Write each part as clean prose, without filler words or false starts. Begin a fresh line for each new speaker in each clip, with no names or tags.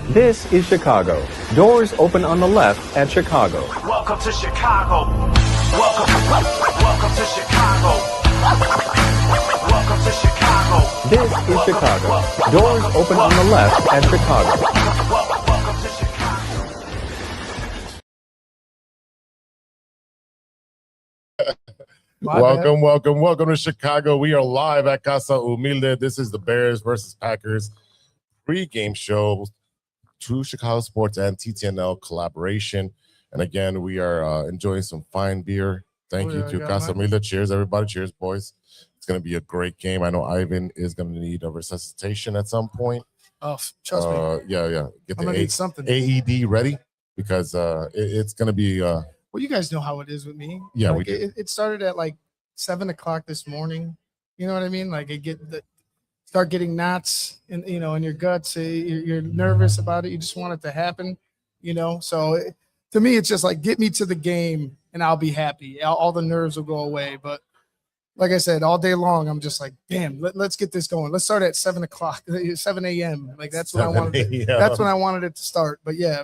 This is Chicago. Doors open on the left at Chicago.
Welcome to Chicago. Welcome to Chicago. Welcome to Chicago.
This is Chicago. Doors open on the left at Chicago.
Welcome to Chicago.
Welcome to Chicago. We are live at Casa Humilde. This is the Bears versus Packers pre-game show. True Chicago Sports and TTNL collaboration. And again, we are enjoying some fine beer. Thank you to Casa Humilde. Cheers, everybody. Cheers, boys. It's going to be a great game. I know Ivan is going to need a resuscitation at some point.
Oh, trust me.
Yeah. Get
I'm gonna need something.
AED ready because it's going to be.
Well, you guys know how it is with me.
Yeah,
like
we do.
It started at like 7 o'clock this morning. You know what I mean? Like start getting knots in your guts. You're nervous about it. You just want it to happen. So to me, it's just like get me to the game and I'll be happy. All the nerves will go away. But like I said, all day long, I'm just like, damn, let's get this going. Let's start at 7 o'clock, 7 a.m. Like that's when I wanted. That's when I wanted it to start. But yeah,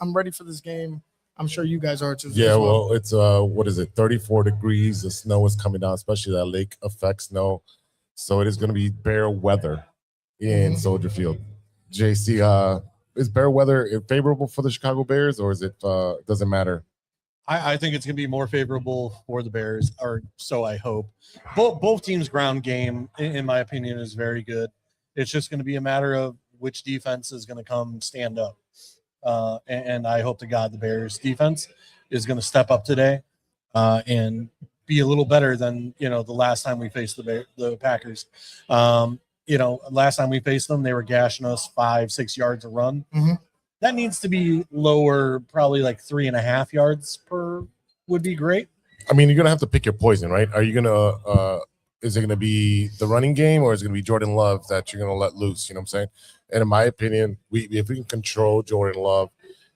I'm ready for this game. I'm sure you guys are too.
Yeah, well, it's what is it? 34 degrees. The snow is coming down, especially that lake effect snow. So it is going to be bear weather in Soldier Field. JC, is bear weather favorable for the Chicago Bears, or is it doesn't matter?
I think it's going to be more favorable for the Bears, or so I hope. Both teams' ground game, in my opinion, is very good. It's just going to be a matter of which defense is going to come stand up. And I hope to God the Bears defense is going to step up today and be a little better than the last time we faced the Packers. Last time we faced them, they were gashing us 5-6 yards a run. That needs to be lower, probably like 3.5 yards per would be great.
I mean, you're gonna have to pick your poison, right? Are you gonna is it gonna be the running game, or is it gonna be Jordan Love that you're gonna let loose? You know what I'm saying? And in my opinion, if we can control Jordan Love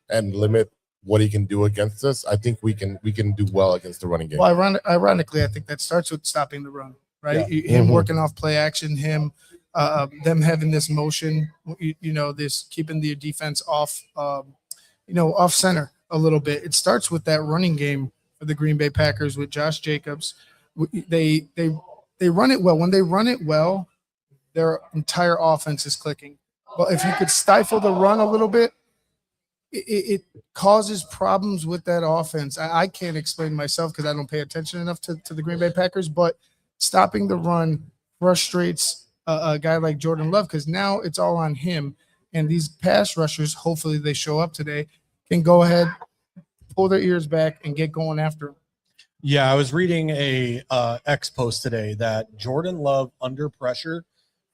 and limit what he can do against us, I think we can do well against the running game.
Well, ironically, I think that starts with stopping the run, right? Yeah. Him working off play action, them having this motion, this keeping the defense off, off center a little bit. It starts with that running game for the Green Bay Packers with Josh Jacobs. They run it well. When they run it well, their entire offense is clicking. But if you could stifle the run a little bit, it causes problems with that offense. I can't explain myself because I don't pay attention enough to the Green Bay Packers, but stopping the run frustrates a guy like Jordan Love because now it's all on him. And these pass rushers, hopefully they show up today, can go ahead, pull their ears back, and get going after him.
Yeah, I was reading a X post today that Jordan Love under pressure,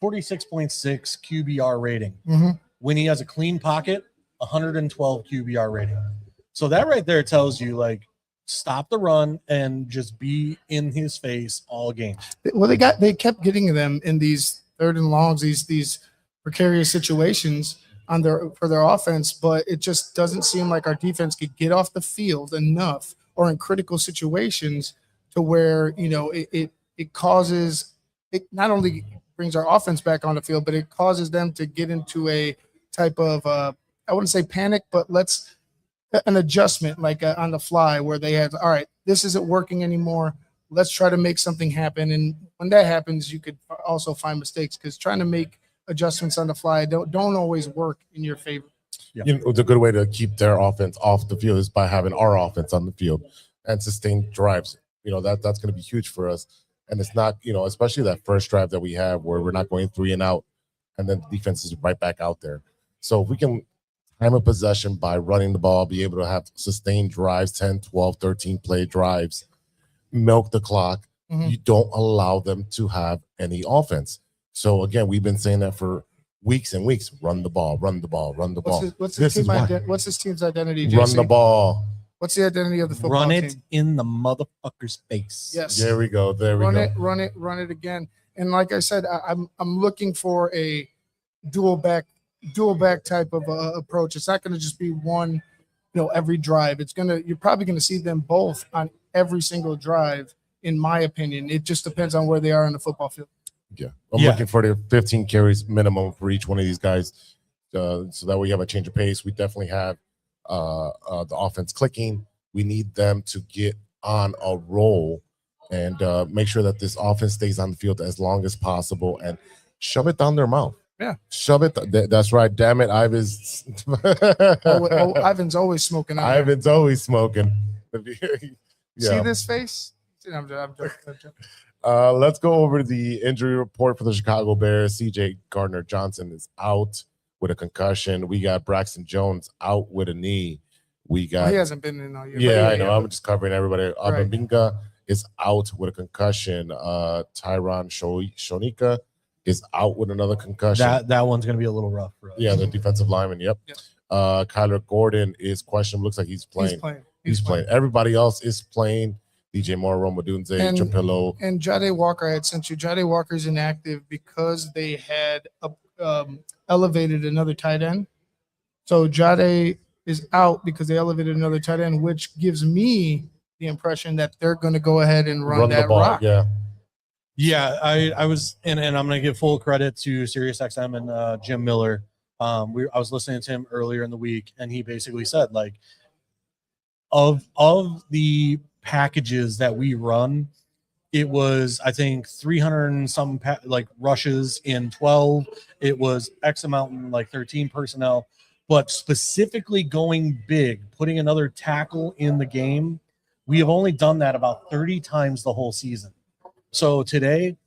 46.6 QBR rating. When he has a clean pocket, 112 QBR rating. So that right there tells you, like, stop the run and just be in his face all game.
Well, they kept getting them in these third and longs, these precarious situations for their offense, but it just doesn't seem like our defense could get off the field enough or in critical situations to where it causes it not only brings our offense back on the field, but it causes them to get into a type of I wouldn't say panic, but an adjustment like on the fly where they have, all right, this isn't working anymore. Let's try to make something happen. And when that happens, you could also find mistakes because trying to make adjustments on the fly don't always work in your favor.
Yeah. The good way to keep their offense off the field is by having our offense on the field and sustain drives. That's going to be huge for us. And it's not, especially that first drive that we have where we're not going 3 and out and then the defense is right back out there. So if we can time of possession by running the ball, be able to have sustained drives, 10, 12, 13 play drives, milk the clock. You don't allow them to have any offense. So again, we've been saying that for weeks and weeks. Run the ball, run the ball, run the ball.
What's this team's identity, JC?
Run the ball.
What's the identity of the football
team?
Run
it in the motherfucker's face.
Yes.
There we go.
Run it again. And like I said, I'm looking for a dual back type of approach. It's not going to just be one, every drive. You're probably going to see them both on every single drive, in my opinion. It just depends on where they are on the football field.
Yeah. I'm looking for their 15 carries minimum for each one of these guys. so that way you have a change of pace. We definitely have the offense clicking. We need them to get on a roll and make sure that this offense stays on the field as long as possible and shove it down their mouth.
Yeah.
Shove it. That's right. Damn it. Ivan's
Ivan's always smoking.
Ivan's always smoking.
See this face? I'm joking.
Let's go over the injury report for the Chicago Bears. CJ Gardner-Johnson is out with a concussion. We got Braxton Jones out with a knee. We got
he hasn't been in all year.
Yeah, I know. I'm just covering everybody.
Right.
Abinga is out with a concussion. Tyron Shonika is out with another concussion.
That one's going to be a little rough for us.
Yeah, the defensive lineman. Yep. Kyler Gordon is questionable. Looks like he's playing. He's playing. Everybody else is playing. DJ Moore, Romadunze, Trapillo.
And Jade Walker, I had sent you. Jade Walker's inactive because they had elevated another tight end. So Jade is out because they elevated another tight end, which gives me the impression that they're going to go ahead and run that
the ball.
rock.
Yeah, I was, and I'm going to give full credit to SiriusXM and Jim Miller. I was listening to him earlier in the week, and he basically said, like, of the packages that we run, it was, I think, 300 and some rushes in 12. It was X amount in like 13 personnel, but specifically going big, putting another tackle in the game, we have only done that about 30 times the whole season. So today,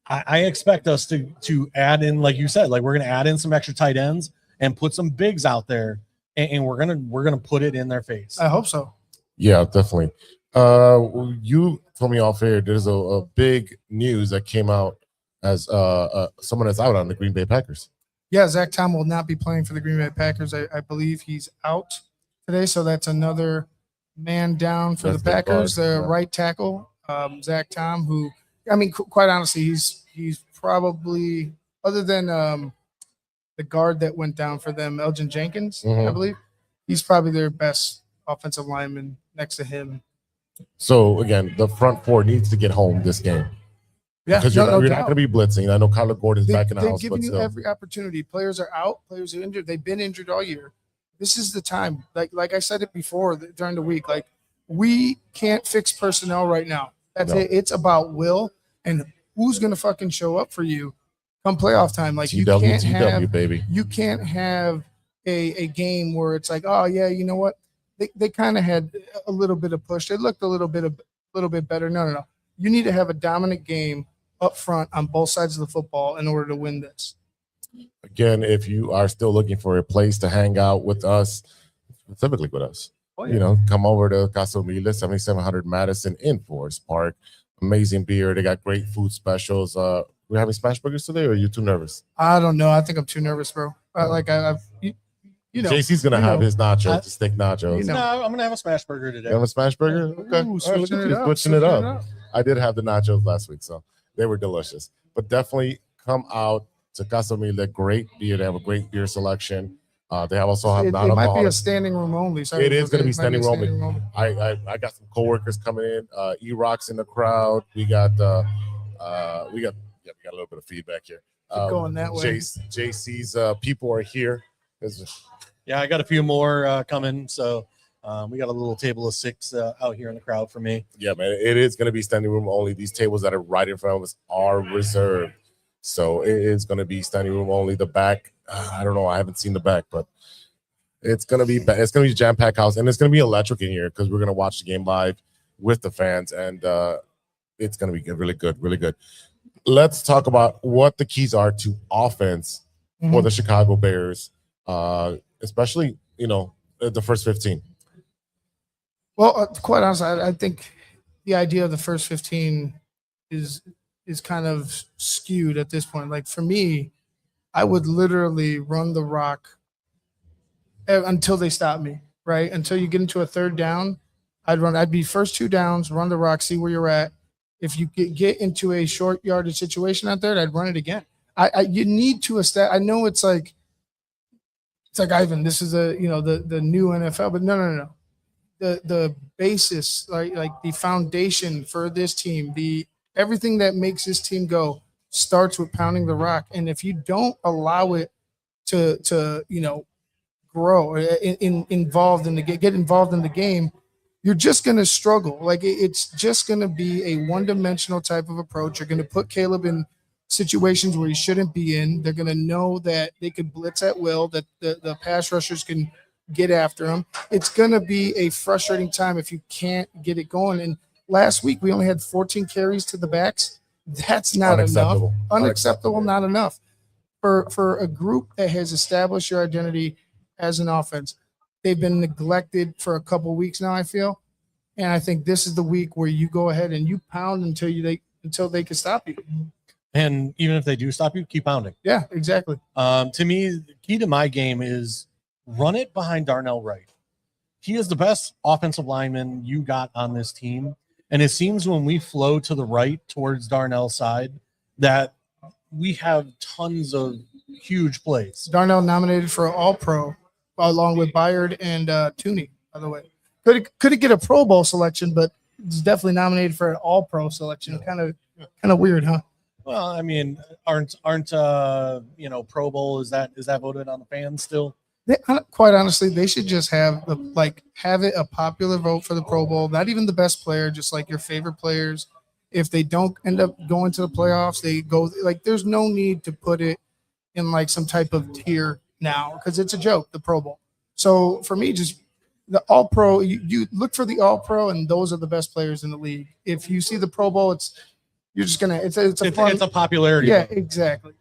I expect us to add in, like you said, like we're going to add in some extra tight ends and put some bigs out there, and we're gonna put it in their face.
I hope so.
Yeah, definitely. You told me off air there's a big news that came out as someone that's out on the Green Bay Packers.
Yeah, Zach Tom will not be playing for the Green Bay Packers. I believe he's out today, so that's another man down for the Packers. The right tackle, Zach Tom, who, I mean, quite honestly, he's probably, other than the guard that went down for them, Elgin Jenkins, I believe, he's probably their best offensive lineman next to him.
So again, the front four needs to get home this game.
Yeah,
because you're not going to be blitzing. I know Kyler Gordon's back in the house.
They're giving you every opportunity. Players are out. Players are injured. They've been injured all year. This is the time. Like I said it before during the week. Like, we can't fix personnel right now. That's it. It's about will and who's going to fucking show up for you come playoff time. Like, you can't have a game where it's like, oh yeah, you know what? They kind of had a little bit of push. They looked a little bit better. No. You need to have a dominant game up front on both sides of the football in order to win this.
Again, if you are still looking for a place to hang out with us, specifically with us, come over to Casa Humilde 7700 Madison in Forest Park. Amazing beer. They got great food specials. We're having smash burgers today, or are you too nervous?
I don't know. I think I'm too nervous, bro.
JC's gonna have his nachos, the steak nachos.
No, I'm gonna have a smash burger today.
You have a smash burger? Okay.
Ooh,
switching it up. I did have the nachos last week, so they were delicious. But definitely come out to Casa Humilde. Great beer. They have a great beer selection. They also have
non-alcoholic. It might be a standing room only.
Sorry, it is going to be standing room only. I got some coworkers coming in. E-Rock's in the crowd. We got a little bit of feedback here.
Keep going that way.
JC's people are here.
Yeah, I got a few more coming. So we got a little table of 6 out here in the crowd for me.
Yeah, man, it is going to be standing room only. These tables that are right in front of us are reserved. So it is going to be standing room only. The back, I don't know. I haven't seen the back, but it's going to be jam-packed house, and it's going to be electric in here because we're going to watch the game live with the fans, and it's going to be really good, really good. Let's talk about what the keys are to offense for the Chicago Bears, especially, the first 15.
Well, quite honestly, I think the idea of the first 15 is kind of skewed at this point. Like, for me, I would literally run the rock until they stop me, right? Until you get into a third down, I'd be first 2 downs, run the rock, see where you're at. If you get into a short yardage situation out there, I'd run it again. You need to establish. I know it's like Ivan, this is the new NFL, but no. The basis, like the foundation for this team, everything that makes this team go starts with pounding the rock. And if you don't allow it to grow involved in the get involved in the game, you're just going to struggle. Like it's just going to be a one-dimensional type of approach. You're going to put Caleb in situations where he shouldn't be in. They're going to know that they can blitz at will, that the pass rushers can get after him. It's going to be a frustrating time if you can't get it going. And last week we only had 14 carries to the backs. That's not enough. Unacceptable, not enough. For a group that has established your identity as an offense, they've been neglected for a couple weeks now, I feel. And I think this is the week where you go ahead and you pound until they can stop you.
And even if they do stop you, keep pounding.
Yeah, exactly.
To me, the key to my game is run it behind Darnell Wright. He is the best offensive lineman you got on this team. And it seems when we flow to the right towards Darnell's side that we have tons of huge plays.
Darnell nominated for an All-Pro along with Byard and Tooney, by the way. Could get a Pro Bowl selection, but it's definitely nominated for an All-Pro selection. Kind of weird, huh?
Well, I mean, aren't Pro Bowl, is that voted on the fans still?
Quite honestly, they should just have it a popular vote for the Pro Bowl. Not even the best player, just like your favorite players. If they don't end up going to the playoffs, they go there's no need to put it in like some type of tier now because it's a joke, the Pro Bowl. So for me, just the All Pro, you look for the All Pro, and those are the best players in the league. If you see the Pro Bowl, it's a
popularity.
Yeah,
vote.
Exactly.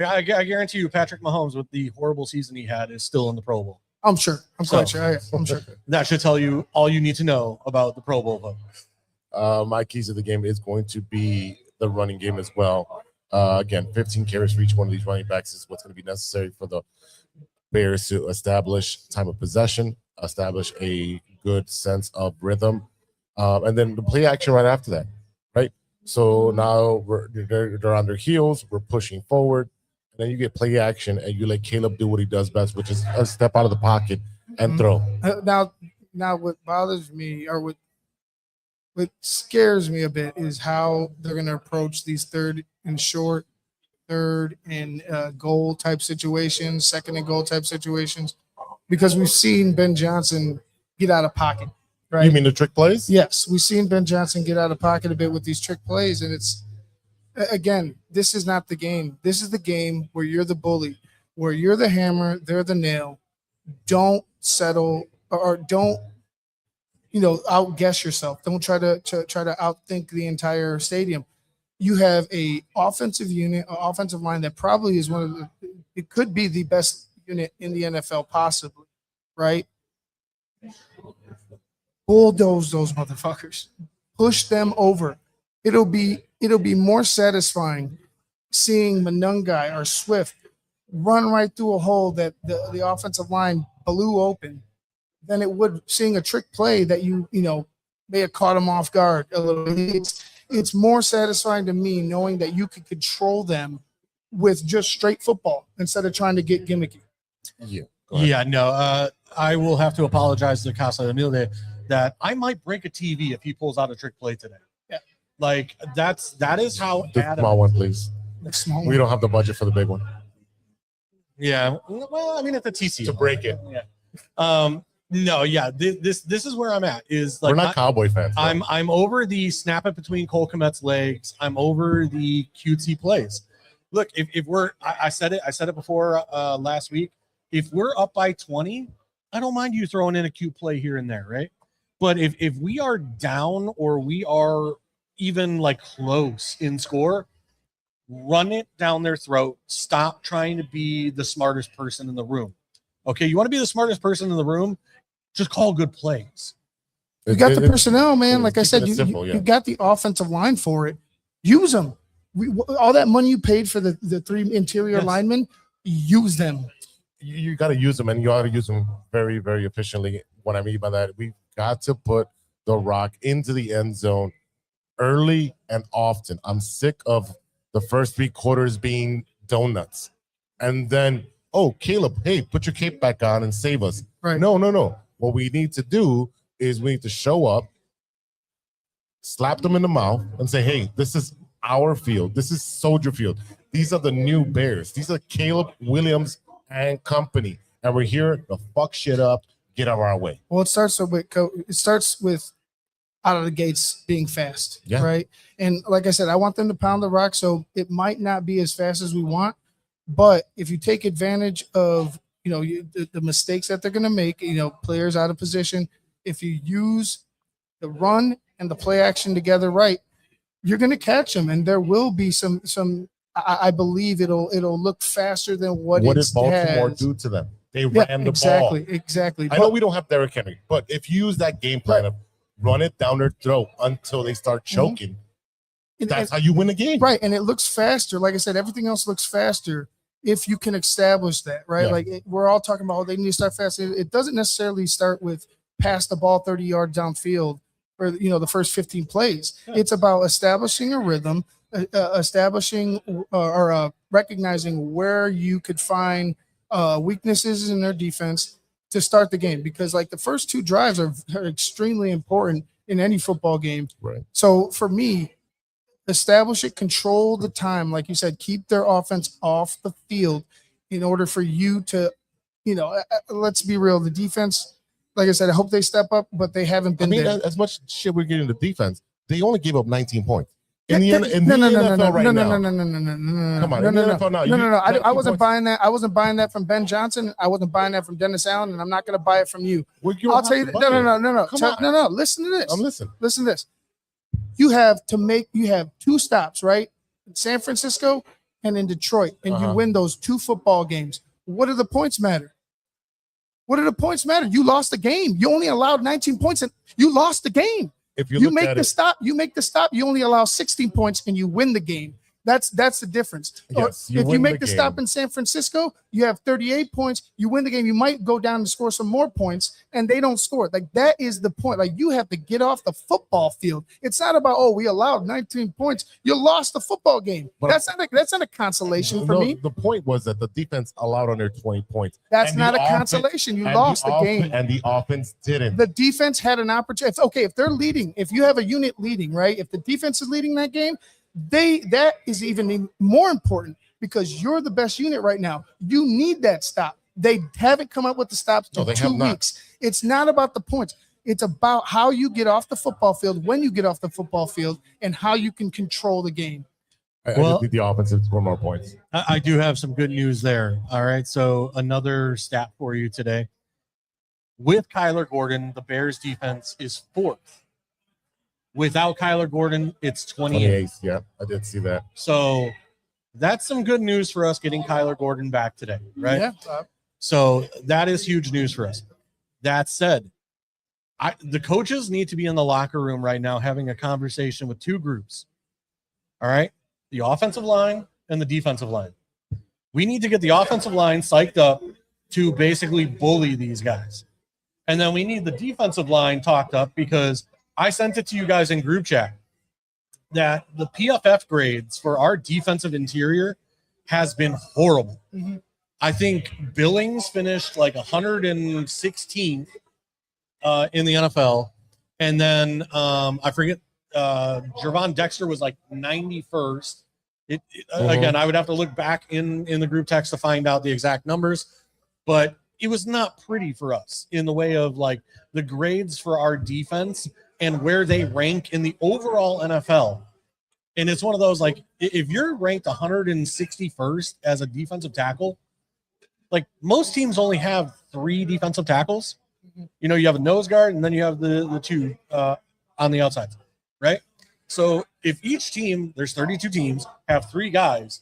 I guarantee you, Patrick Mahomes, with the horrible season he had, is still in the Pro Bowl.
I'm sure. Quite sure. I'm sure.
That should tell you all you need to know about the Pro Bowl vote.
My keys of the game is going to be the running game as well. Again, 15 carries for each one of these running backs is what's going to be necessary for the Bears to establish time of possession, establish a good sense of rhythm, and then the play action right after that, right? So now they're on their heels, we're pushing forward, and then you get play action, and you let Caleb do what he does best, which is step out of the pocket and throw.
Now, what bothers me, or what scares me a bit, is how they're going to approach these third and goal type situations, second and goal type situations, because we've seen Ben Johnson get out of pocket. Right?
You mean the trick plays?
Yes, we've seen Ben Johnson get out of pocket a bit with these trick plays, and it's again, this is not the game. This is the game where you're the bully, where you're the hammer, they're the nail. Don't settle or don't outguess yourself. Don't try to outthink the entire stadium. You have a offensive unit, an offensive line that probably is it could be the best unit in the NFL, possibly, right? Bulldoze those motherfuckers. Push them over. It'll be more satisfying seeing Monungai or Swift run right through a hole that the offensive line blew open than it would seeing a trick play that you may have caught them off guard a little bit. It's more satisfying to me knowing that you could control them with just straight football instead of trying to get gimmicky.
Yeah, no. I will have to apologize to Casa Humilde that I might break a TV if he pulls out a trick play today.
Yeah,
that is how
the small one, please. We don't have the budget for the big one.
Yeah, well, I mean, it's a TC
to break it.
Yeah. No, yeah. This is where I'm at. Is like
we're not Cowboy fans. Though.
I'm over the snap it between Cole Kmet's legs. I'm over the cutesy plays. Look, if we're I said it before last week. If we're up by 20, I don't mind you throwing in a cute play here and there, right? But if we are down or we are even like close in score, run it down their throat. Stop trying to be the smartest person in the room. Okay, you want to be the smartest person in the room? Just call good plays.
You got the personnel, man. Like I said, you got the offensive line for it. Use them. All that money you paid for the three interior linemen, use them.
You got to use them, and you ought to use them very, very efficiently. What I mean by that, we've got to put the rock into the end zone early and often. I'm sick of the first 3 quarters being donuts. And then, oh, Caleb, hey, put your cape back on and save us.
Right.
No. What we need to do is we need to show up, slap them in the mouth, and say, hey, this is our field. This is Soldier Field. These are the new Bears. These are Caleb Williams and company, and we're here to fuck shit up, get out of our way.
Well, it starts with out of the gates being fast,
Yeah.
right? And like I said, I want them to pound the rock, so it might not be as fast as we want, but if you take advantage of the mistakes that they're going to make, players out of position, if you use the run and the play action together right, you're going to catch them, and there will be some. I believe it'll look faster than what
did
it
Baltimore
has.
do to them? They ran the ball.
Exactly.
I know we don't have Derrick Henry, but if you use that game plan of run it down their throat until they start choking, that's how you win the game.
Right, and it looks faster. Like I said, everything else looks faster if you can establish that, right?
Yeah.
Like we're all talking about, they need to start fast. It doesn't necessarily start with pass the ball 30 yards downfield for the first 15 plays.
Yeah.
It's about establishing a rhythm, establishing or recognizing where you could find weaknesses in their defense to start the game, because like the first two drives are extremely important in any football game.
Right.
So for me, establish it, control the time, like you said, keep their offense off the field in order for you to, let's be real, the defense, like I said, I hope they step up, but they haven't been there.
As much shit we're getting the defense, they only gave up 19 points. In the
No.
NFL right now. Come on, in the NFL now.
No. I
19
wasn't
points.
buying that. I wasn't buying that from Ben Johnson. I wasn't buying that from Dennis Allen, and I'm not going to buy it from you.
Well, you
I'll
don't
tell you.
have
No.
to buy it.
No. Listen to this.
I'm listening.
Listen to this. You have two stops, right? In San Francisco and in Detroit, and you win those two football games. What do the points matter? What do the points matter? You lost the game. You only allowed 19 points, and you lost the game.
If you
You
look
make
at
the
it,
stop. You make the stop. You only allow 16 points, and you win the game. That's the difference.
Yes,
If you
win
make
the
the stop
game.
in San Francisco, you have 38 points. You win the game. You might go down and score some more points, and they don't score. Like that is the point. Like you have to get off the football field. It's not about we allowed 19 points. You lost the football game.
But
that's not a consolation for
no,
me.
the point was that the defense allowed under 20 points.
That's
And
not
the
a
offense-
consolation. You
and
lost the game.
And the offense didn't.
The defense had an opportunity. If they're leading, if you have a unit leading, right? If the defense is leading that game, that is even more important because you're the best unit right now. You need that stop. They haven't come up with the stops
No,
in
they
2
have not.
weeks. It's not about the points. It's about how you get off the football field, when you get off the football field, and how you can control the game.
I
Well-
just need the offense to score more points.
I do have some good news there. All right. So another stat for you today. With Kyler Gordon, the Bears defense is 4th. Without Kyler Gordon, it's 28th.
28th. Yeah, I did see that.
So that's some good news for us getting Kyler Gordon back today, right?
Yeah.
So that is huge news for us. That said, the coaches need to be in the locker room right now having a conversation with two groups. All right? The offensive line and the defensive line. We need to get the offensive line psyched up to basically bully these guys. And then we need the defensive line talked up because I sent it to you guys in group chat that the PFF grades for our defensive interior has been horrible.
Mhm.
I think Billings finished like 116th in the NFL. And then I forget, Jervon Dexter was like 91st. Again, I would have to look back in the group text to find out the exact numbers, but it was not pretty for us in the way of like the grades for our defense and where they rank in the overall NFL. And it's one of those, like, if you're ranked 161st as a defensive tackle, like most teams only have 3 defensive tackles. You know, you have a nose guard and then you have the 2 on the outsides, right? So if each team, there's 32 teams, have 3 guys,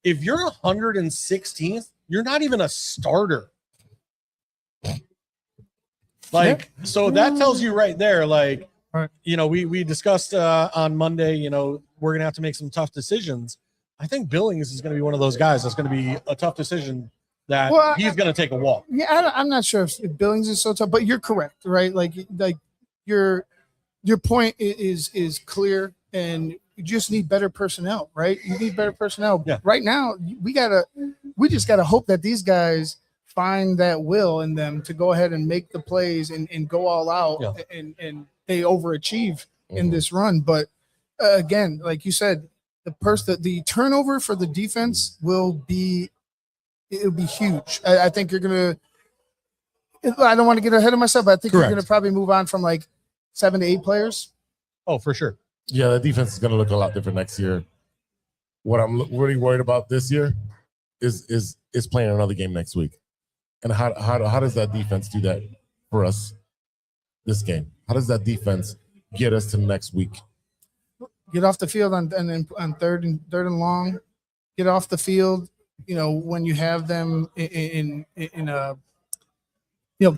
if you're 116th, you're not even a starter. Like, so that tells you right there, like,
Right.
you know, we discussed on Monday, you know, we're going to have to make some tough decisions. I think Billings is going to be one of those guys that's going to be a tough decision that
Well,
he's going to take a walk.
Yeah, I'm not sure if Billings is so tough, but you're correct, right? Like your point is clear, and you just need better personnel, right? You need better personnel.
Yeah.
Right now, we just gotta hope that these guys find that will in them to go ahead and make the plays and go all out,
Yeah.
and they overachieve in this run. But again, like you said, the turnover for the defense will be it would be huge. I think you're gonna. I don't want to get ahead of myself, but I think
Correct.
you're gonna probably move on from like 7 to 8 players.
Oh, for sure.
Yeah, the defense is going to look a lot different next year. What I'm really worried about this year is playing another game next week, and how does that defense do that for us this game? How does that defense get us to next week?
Get off the field on third and long. Get off the field. When you have them in a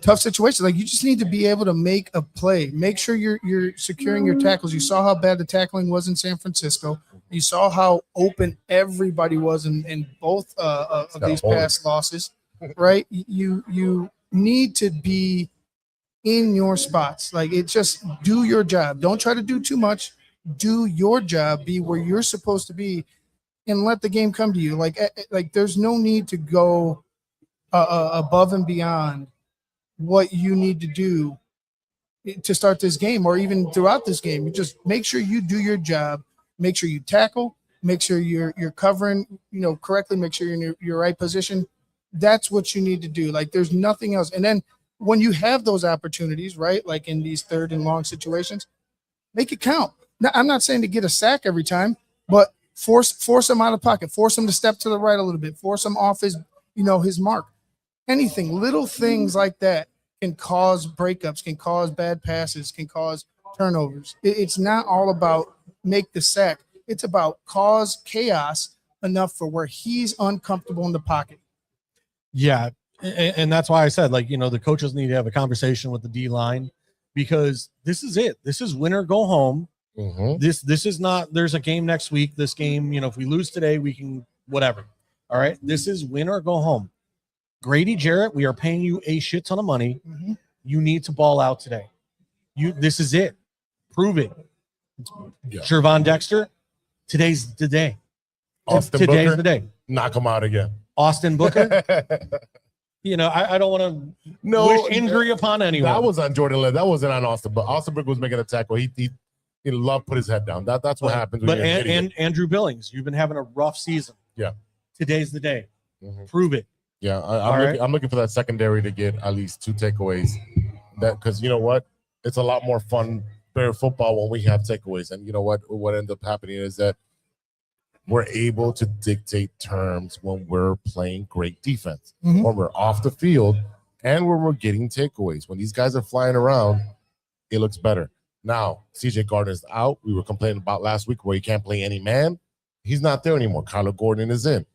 tough situation, like you just need to be able to make a play. Make sure you're securing your tackles. You saw how bad the tackling was in San Francisco. You saw how open everybody was in both of these past losses, right? You need to be in your spots. Like just do your job. Don't try to do too much. Do your job. Be where you're supposed to be, and let the game come to you. Like there's no need to go above and beyond what you need to do to start this game or even throughout this game. You just make sure you do your job, make sure you tackle, make sure you're covering, correctly, make sure you're in your right position. That's what you need to do. Like there's nothing else. And then when you have those opportunities, right, like in these third and long situations, make it count. Now, I'm not saying to get a sack every time, but force him out of pocket, force him to step to the right a little bit, force him off his mark. Anything, little things like that can cause breakups, can cause bad passes, can cause turnovers. It's not all about make the sack. It's about cause chaos enough for where he's uncomfortable in the pocket. Yeah.
And that's why I said, the coaches need to have a conversation with the D line, because this is it. This is win or go home.
Mm-hmm.
This is not, there's a game next week. This game, if we lose today, we can whatever. All right. This is win or go home. Grady Jarrett, we are paying you a shit ton of money.
Mm-hmm.
You need to ball out today. This is it. Prove it.
Yeah.
Shervon Dexter, today's the day.
Austin
Today's
Booker,
the day.
knock him out again.
Austin Booker. I don't want to wish injury upon anyone.
That was on Jordan Lynn. That wasn't on Austin. But Austin Booker was making a tackle. He loved put his head down. That's what happens. When
and Andrew Billings, you've been having a rough season.
Yeah.
Today's the day.
Mm-hmm.
Prove it.
Yeah, I'm looking for that secondary to get at least 2 takeaways. Because you know what, it's a lot more fun Bear football when we have takeaways. And you know what ends up happening is that we're able to dictate terms when we're playing great defense,
Mm-hmm.
when we're off the field, and when we're getting takeaways. When these guys are flying around, it looks better. Now, CJ Gardner's out. We were complaining about last week where he can't play any man. He's not there anymore. Kyler Gordon is in.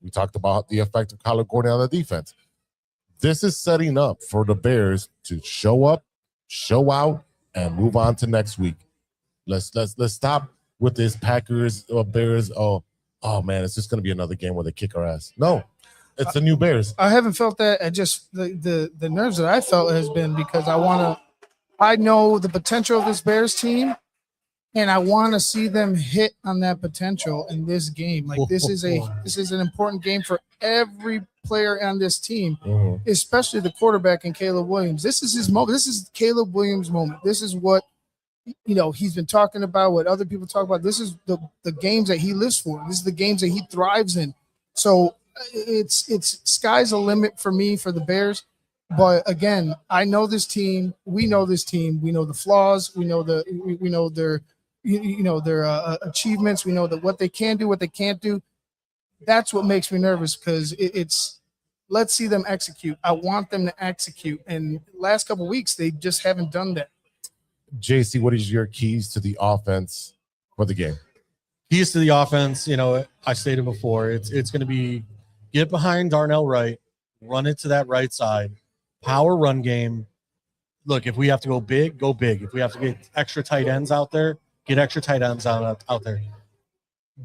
We talked about the effect of Kyler Gordon on the defense. This is setting up for the Bears to show up, show out, and move on to next week. Let's stop with this Packers or Bears. Oh man, it's just gonna be another game where they kick our ass. No, it's the new Bears.
I haven't felt that. I just the nerves that I felt has been because I know the potential of this Bears team, and I want to see them hit on that potential in this game. Like this is an important game for every player on this team,
Mm-hmm.
especially the quarterback and Caleb Williams. This is his moment. This is Caleb Williams' moment. This is what he's been talking about, what other people talk about. This is the games that he lives for. This is the games that he thrives in. So it's sky's the limit for me for the Bears. But again, I know this team. We know this team. We know the flaws. We know their their achievements. We know that what they can do, what they can't do. That's what makes me nervous because it's let's see them execute. I want them to execute. And last couple of weeks, they just haven't done that.
JC, what is your keys to the offense for the game?
Keys to the offense, I stated before, it's going to be get behind Darnell Wright, run it to that right side, power run game. Look, if we have to go big, go big. If we have to get extra tight ends out there, get extra tight ends out there.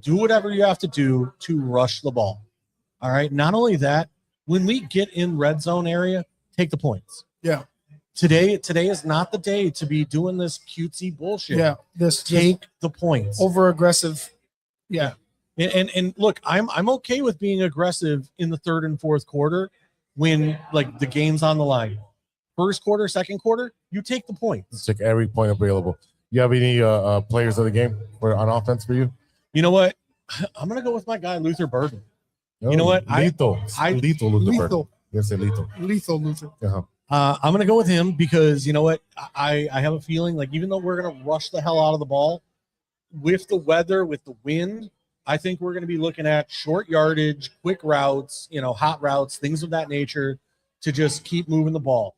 Do whatever you have to do to rush the ball. All right. Not only that, when we get in red zone area, take the points.
Yeah.
Today is not the day to be doing this cutesy bullshit.
Yeah.
Take the points.
Over aggressive. Yeah.
And look, I'm okay with being aggressive in the third and fourth quarter when like the game's on the line. First quarter, second quarter, you take the points.
Let's take every point available. You have any players of the game on offense for you?
You know what? I'm gonna go with my guy Luther Burden. You know what?
Lethal. Lethal Luther.
Lethal.
Yes, lethal.
Lethal Luther.
Uh-huh.
I'm going to go with him because you know what? I have a feeling like even though we're going to rush the hell out of the ball, with the weather, with the wind, I think we're going to be looking at short yardage, quick routes, hot routes, things of that nature to just keep moving the ball.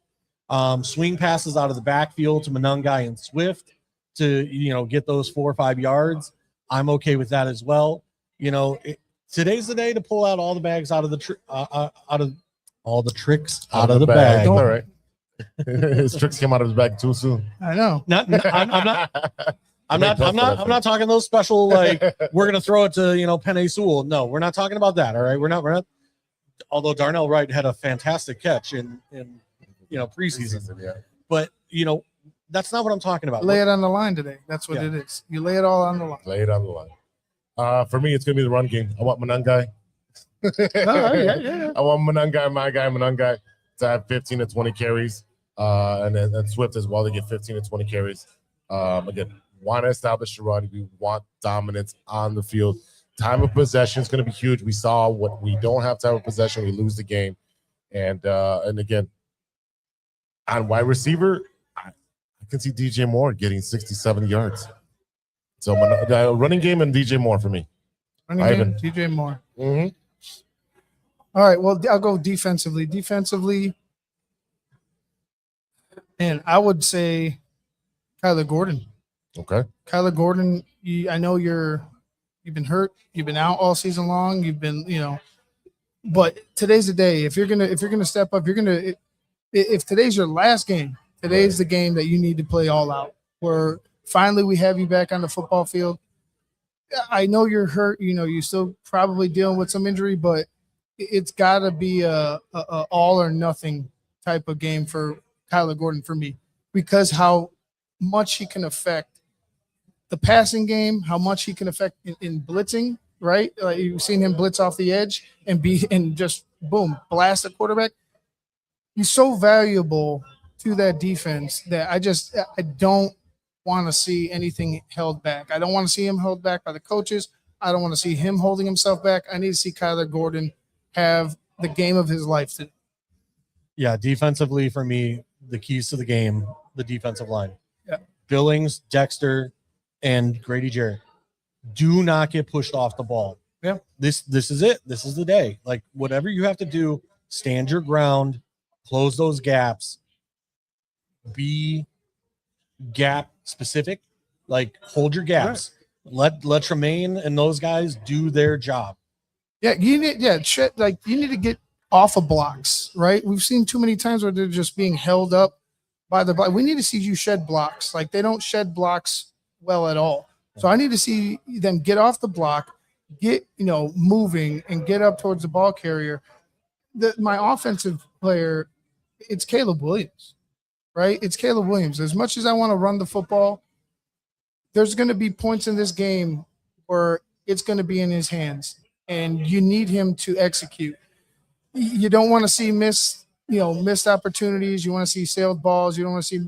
Swing passes out of the backfield to Monangai and Swift to, get those 4 or 5 yards. I'm okay with that as well. Today's the day to pull out all the bags out of the tricks out of the bag.
All right. His tricks came out of his bag too soon.
I know.
I'm not talking those special, like, we're going to throw it to, Penei Sewell. No, we're not talking about that. All right. We're not, although Darnell Wright had a fantastic catch in preseason.
Yeah.
But, that's not what I'm talking about.
Lay it on the line today. That's what it is. You lay it all on the line.
Lay it on the line. For me, it's going to be the run game. I want Monangai.
Yeah.
I want Monangai to have 15 to 20 carries. And then Swift as well to get 15 to 20 carries. Again, want to establish the run. We want dominance on the field. Time of possession is going to be huge. We saw what we don't have time of possession, we lose the game. And again, on wide receiver, I can see DJ Moore getting 60, 70 yards. So running game and DJ Moore for me.
Running game, DJ Moore.
Mm-hmm.
All right, well, I'll go defensively. Defensively, and I would say Kyler Gordon.
Okay.
Kyler Gordon, I know you've been hurt. You've been out all season long. You've been, but today's the day. If you're gonna step up, if today's your last game, today's the game that you need to play all out. Where finally we have you back on the football field. I know you're hurt. You're still probably dealing with some injury, but it's got to be a all or nothing type of game for Kyler Gordon for me, because how much he can affect the passing game, how much he can affect in blitzing, right? You've seen him blitz off the edge and just boom, blast the quarterback. He's so valuable to that defense that I don't want to see anything held back. I don't want to see him held back by the coaches. I don't want to see him holding himself back. I need to see Kyler Gordon have the game of his life today.
Yeah, defensively for me, the keys to the game, the defensive line.
Yeah.
Billings, Dexter, and Grady Jarrett. Do not get pushed off the ball.
Yeah.
This is it. This is the day. Like, whatever you have to do, stand your ground, close those gaps, be gap specific, like hold your gaps. Right. Let Tremaine and those guys do their job.
Yeah, you need to get off of blocks, right? We've seen too many times where they're just being held up by the block. We need to see you shed blocks. Like, they don't shed blocks well at all. So I need to see them get off the block, get moving, and get up towards the ball carrier. My offensive player, it's Caleb Williams, right? It's Caleb Williams. As much as I want to run the football, there's going to be points in this game where it's going to be in his hands, and you need him to execute. You don't want to see missed opportunities. You want to see sailed balls. You don't want to see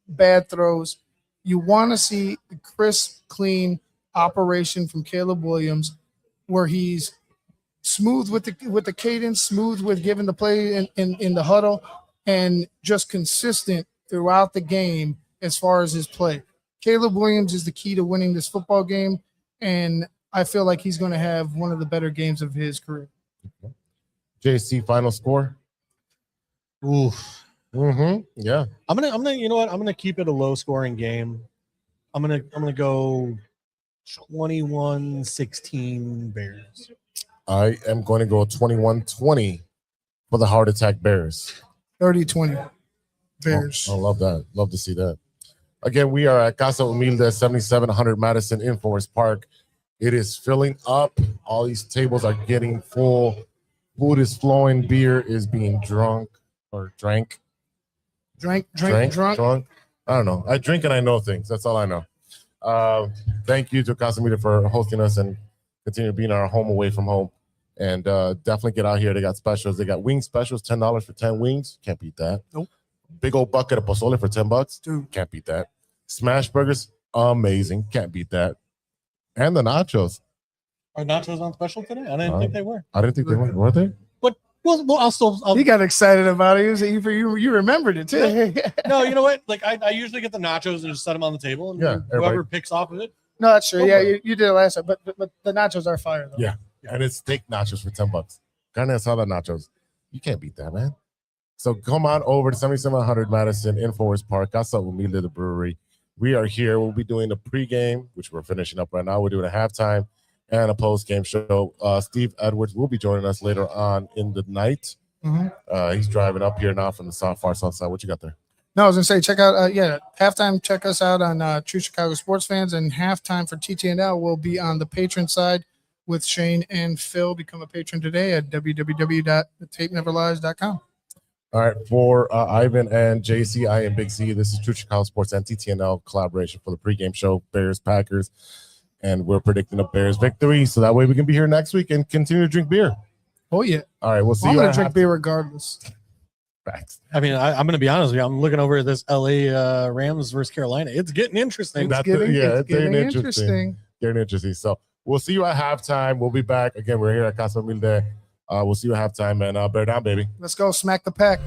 bad throws. You want to see a crisp, clean operation from Caleb Williams, where he's smooth with the cadence, smooth with giving the play in the huddle, and just consistent throughout the game as far as his play. Caleb Williams is the key to winning this football game, and I feel like he's going to have one of the better games of his career.
JC, final score?
Oof.
Mm-hmm. Yeah.
I'm gonna you know what? I'm gonna keep it a low scoring game. I'm gonna go 21-16 Bears.
I am going to go 21-20 for the Heart Attack Bears.
30-20 Bears.
I love that. Love to see that. Again, we are at Casa Humilde, 7700 Madison in Forest Park. It is filling up. All these tables are getting full. Food is flowing. Beer is being drunk or drank.
Drunk.
I don't know. I drink and I know things. That's all I know. Thank you to Casa Humilde for hosting us and continue being our home away from home. And definitely get out here. They got specials. They got wing specials, $10 for 10 wings. Can't beat that.
Nope.
Big old bucket of pozole for $10.
Dude.
Can't beat that. Smash burgers, amazing. Can't beat that. And the nachos.
Are nachos on special today? I didn't think they were.
I didn't think they were they?
But I'll
He got excited about it. You remembered it too.
no, you know what? Like I usually get the nachos and just set them on the table, and
Yeah,
whoever
everybody-
picks off of it.
No, that's true. Yeah, you did it last time, but the nachos are fire though.
Yeah. And it's steak nachos for $10. Carne asada nachos. You can't beat that, man. So come on over to 7700 Madison in Forest Park, Casa Humilde, the brewery. We are here. We'll be doing a pregame, which we're finishing up right now. We're doing a halftime and a postgame show. Steve Edwards will be joining us later on in the night. He's driving up here now from the far south side. What you got there?
No, I was gonna say, check out halftime. Check us out on True Chicago Sports Fans, and halftime for TTNL will be on the patron side with Shayne and Phil. Become a patron today at www.thetapeneverlies.com.
All right, for Ivan and JC, I am Big C. This is True Chicago Sports and TTNL collaboration for the pregame show, Bears Packers, and we're predicting a Bears victory, so that way we can be here next week and continue to drink beer.
Oh yeah.
All right, we'll see
I'm
you.
gonna drink beer regardless.
Facts.
I mean, I'm going to be honest with you. I'm looking over at this LA Rams versus Carolina. It's getting interesting.
It's getting interesting. Getting interesting. So we'll see you at halftime. We'll be back again. We're here at Casa Humilde. We'll see you at halftime, and bear down, baby.
Let's go smack the pack.